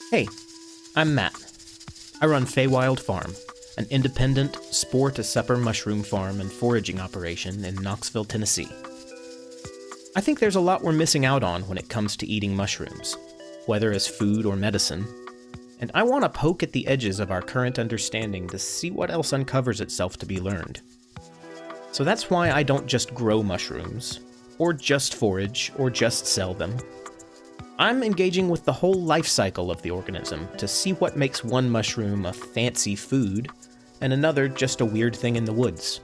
Hey, I'm Matt. I run Phaewild Farm, an independent, spore-to-supper mushroom farm and foraging operation in Knoxville, Tennessee. I think there's a lot we're missing out on when it comes to eating mushrooms, whether as food or medicine, and I want to poke at the edges of our current understanding to see what else uncovers itself to be learned. So that's why I don't just grow mushrooms, or just forage, or just sell them. I'm engaging with the whole life cycle of the organism to see what makes one mushroom a fancy food and another just a weird thing in the woods.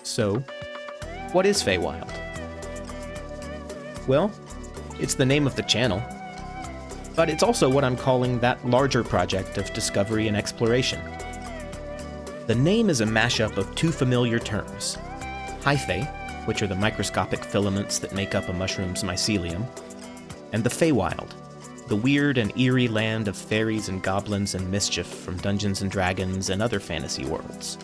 So, what is Phaewild? Well, it's the name of the channel, but it's also what I'm calling that larger project of discovery and exploration. The name is a mashup of two familiar terms, hyphae, which are the microscopic filaments that make up a mushroom's mycelium, and the Phaewild, the weird and eerie land of fairies and goblins and mischief from Dungeons and Dragons and other fantasy worlds.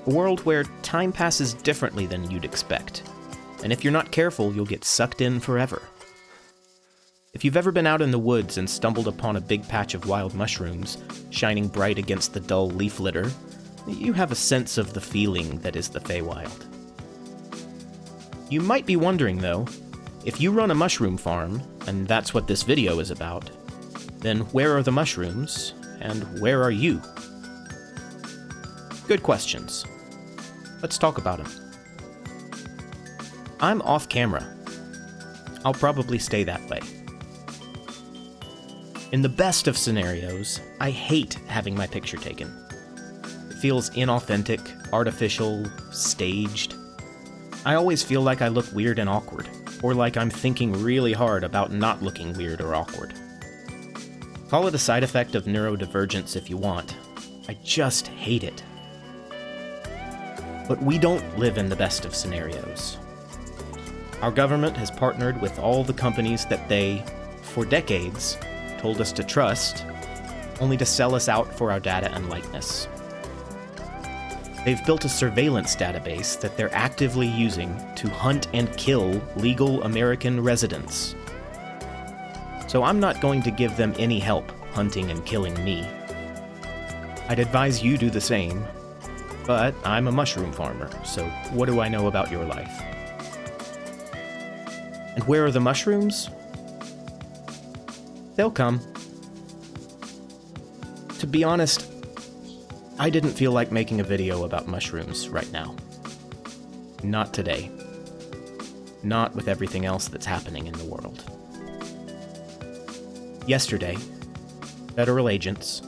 A world where time passes differently than you'd expect, and if you're not careful, you'll get sucked in forever. If you've ever been out in the woods and stumbled upon a big patch of wild mushrooms, shining bright against the dull leaf litter, you have a sense of the feeling that is the Phaewild. You might be wondering, though, if you run a mushroom farm, and that's what this video is about, then where are the mushrooms, and where are you? Good questions. Let's talk about them. I'm off camera. I'll probably stay that way. In the best of scenarios, I hate having my picture taken. It feels inauthentic, artificial, staged. I always feel like I look weird and awkward, or like I'm thinking really hard about not looking weird or awkward. Call it a side effect of neurodivergence if you want. I just hate it. But we don't live in the best of scenarios. Our government has partnered with all the companies that they, for decades, told us to trust, only to sell us out for our data and likeness. They've built a surveillance database that they're actively using to hunt and kill legal American residents. So I'm not going to give them any help hunting and killing me. I'd advise you do the same, but I'm a mushroom farmer, so what do I know about your life? And where are the mushrooms? They'll come. To be honest, I didn't feel like making a video about mushrooms right now. Not today. Not with everything else that's happening in the world. Yesterday, federal agents,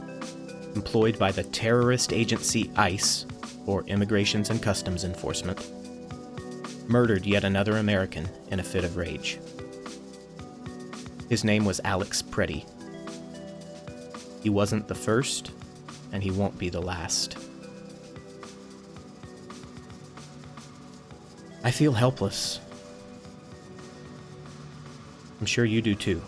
employed by the terrorist agency ICE, or Immigrations and Customs Enforcement, murdered yet another American in a fit of rage. His name was Alex Pretti. He wasn't the first, and he won't be the last. I feel helpless. I'm sure you do too.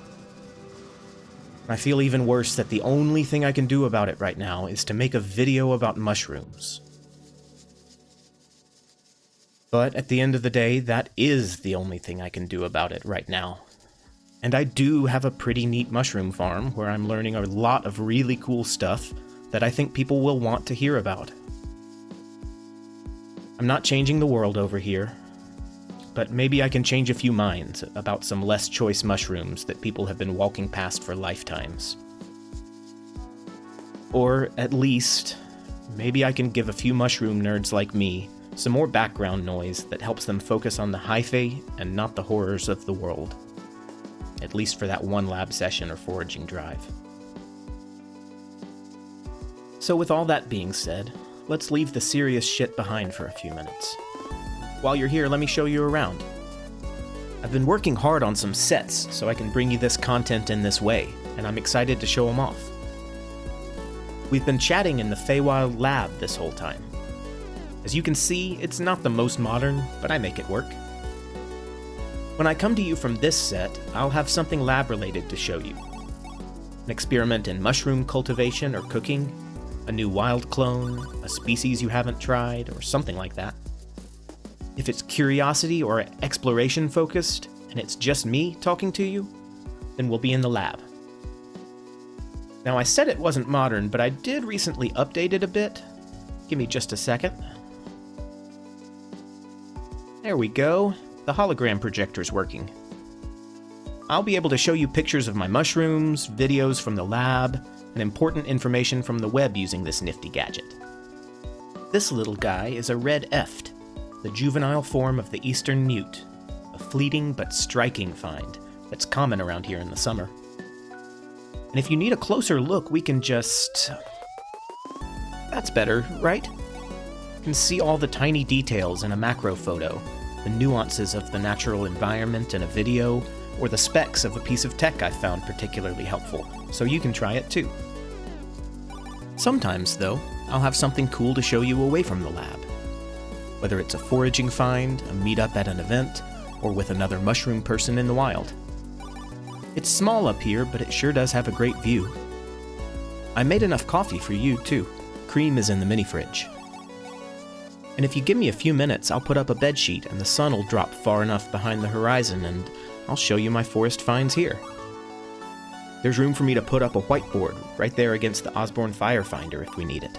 I feel even worse that the only thing I can do about it right now is to make a video about mushrooms. But at the end of the day, that is the only thing I can do about it right now. And I do have a pretty neat mushroom farm where I'm learning a lot of really cool stuff that I think people will want to hear about. I'm not changing the world over here, but maybe I can change a few minds about some less choice mushrooms that people have been walking past for lifetimes. Or at least, maybe I can give a few mushroom nerds like me some more background noise that helps them focus on the hyphae and not the horrors of the world. At least for that one lab session or foraging drive. So with all that being said, let's leave the serious shit behind for a few minutes. While you're here, let me show you around. I've been working hard on some sets so I can bring you this content in this way, and I'm excited to show them off. We've been chatting in the Phaewild lab this whole time. As you can see, it's not the most modern, but I make it work. When I come to you from this set, I'll have something lab-related to show you. An experiment in mushroom cultivation or cooking, a new wild clone, a species you haven't tried, or something like that. If it's curiosity or exploration focused, and it's just me talking to you, then we'll be in the lab. Now, I said it wasn't modern, but I did recently update it a bit. Give me just a second. There we go. The hologram projector's working. I'll be able to show you pictures of my mushrooms, videos from the lab, and important information from the web using this nifty gadget. This little guy is a red eft, the juvenile form of the eastern newt, a fleeting but striking find that's common around here in the summer. And if you need a closer look, we can just... That's better, right? You can see all the tiny details in a macro photo, the nuances of the natural environment in a video, or the specs of a piece of tech I found particularly helpful, so you can try it too. Sometimes, though, I'll have something cool to show you away from the lab. Whether it's a foraging find, a meetup at an event, or with another mushroom person in the wild. It's small up here, but it sure does have a great view. I made enough coffee for you, too. Cream is in the mini fridge. And if you give me a few minutes, I'll put up a bedsheet and the sun will drop far enough behind the horizon and I'll show you my forest finds here. There's room for me to put up a whiteboard right there against the Osborne fire finder if we need it.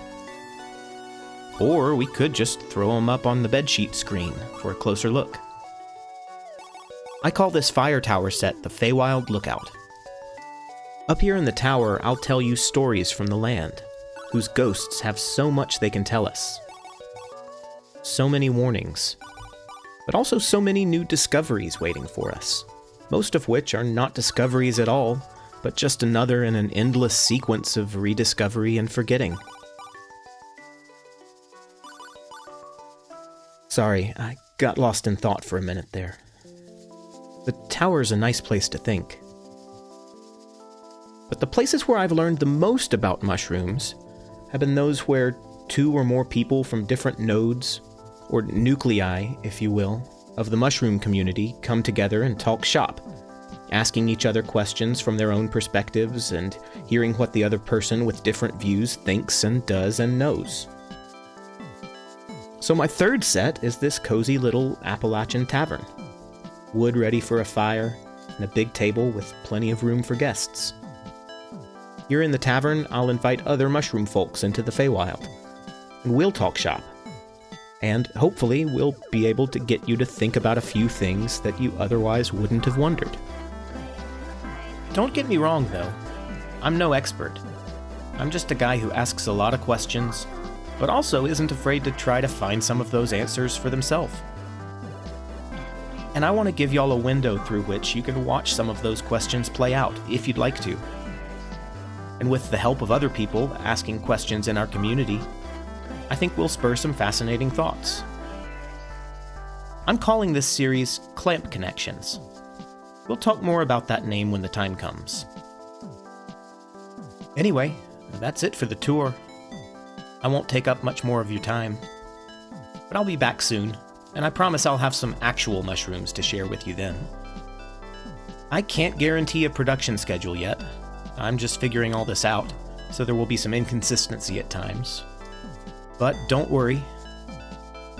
Or we could just throw them up on the bedsheet screen for a closer look. I call this fire tower set the Phaewild Lookout. Up here in the tower, I'll tell you stories from the land, whose ghosts have so much they can tell us. So many warnings, but also so many new discoveries waiting for us, most of which are not discoveries at all, but just another in an endless sequence of rediscovery and forgetting. Sorry, I got lost in thought for a minute there. The tower's a nice place to think. But the places where I've learned the most about mushrooms have been those where two or more people from different nodes, or nuclei, if you will, of the mushroom community come together and talk shop, asking each other questions from their own perspectives and hearing what the other person with different views thinks and does and knows. So my third set is this cozy little Appalachian tavern. Wood ready for a fire, and a big table with plenty of room for guests. Here in the tavern, I'll invite other mushroom folks into the Phaewild, and we'll talk shop. And hopefully we'll be able to get you to think about a few things that you otherwise wouldn't have wondered. Don't get me wrong, though. I'm no expert. I'm just a guy who asks a lot of questions, but also isn't afraid to try to find some of those answers for themselves. And I want to give y'all a window through which you can watch some of those questions play out, if you'd like to. And with the help of other people asking questions in our community, I think we'll spur some fascinating thoughts. I'm calling this series Clamp Connections. We'll talk more about that name when the time comes. Anyway, that's it for the tour. I won't take up much more of your time, but I'll be back soon, and I promise I'll have some actual mushrooms to share with you then. I can't guarantee a production schedule yet. I'm just figuring all this out, so there will be some inconsistency at times. But don't worry.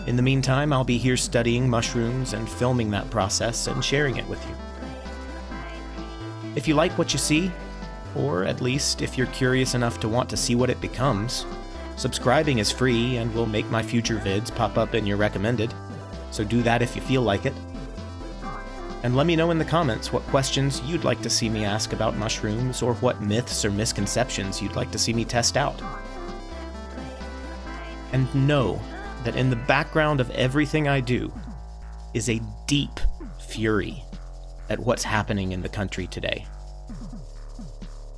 In the meantime, I'll be here studying mushrooms and filming that process and sharing it with you. If you like what you see, or at least if you're curious enough to want to see what it becomes, subscribing is free and will make my future vids pop up in your recommended, so do that if you feel like it. And let me know in the comments what questions you'd like to see me ask about mushrooms, or what myths or misconceptions you'd like to see me test out. And know that in the background of everything I do is a deep fury at what's happening in the country today,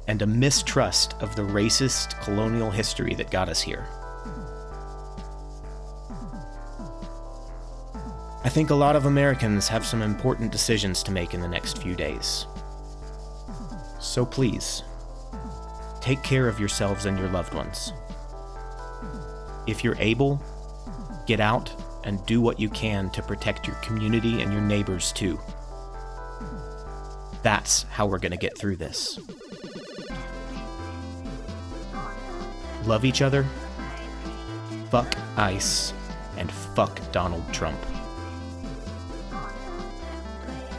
and a mistrust of the racist colonial history that got us here. I think a lot of Americans have some important decisions to make in the next few days. So please, take care of yourselves and your loved ones. If you're able, get out and do what you can to protect your community and your neighbors too. That's how we're gonna get through this. Love each other, fuck ICE, and fuck Donald Trump.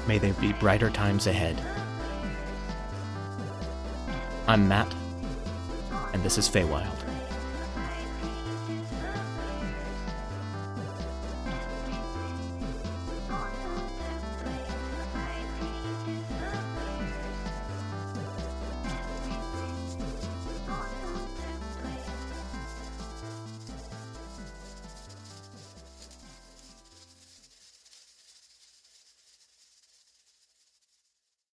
May there be brighter times ahead. I'm Matt, and this is Phaewild.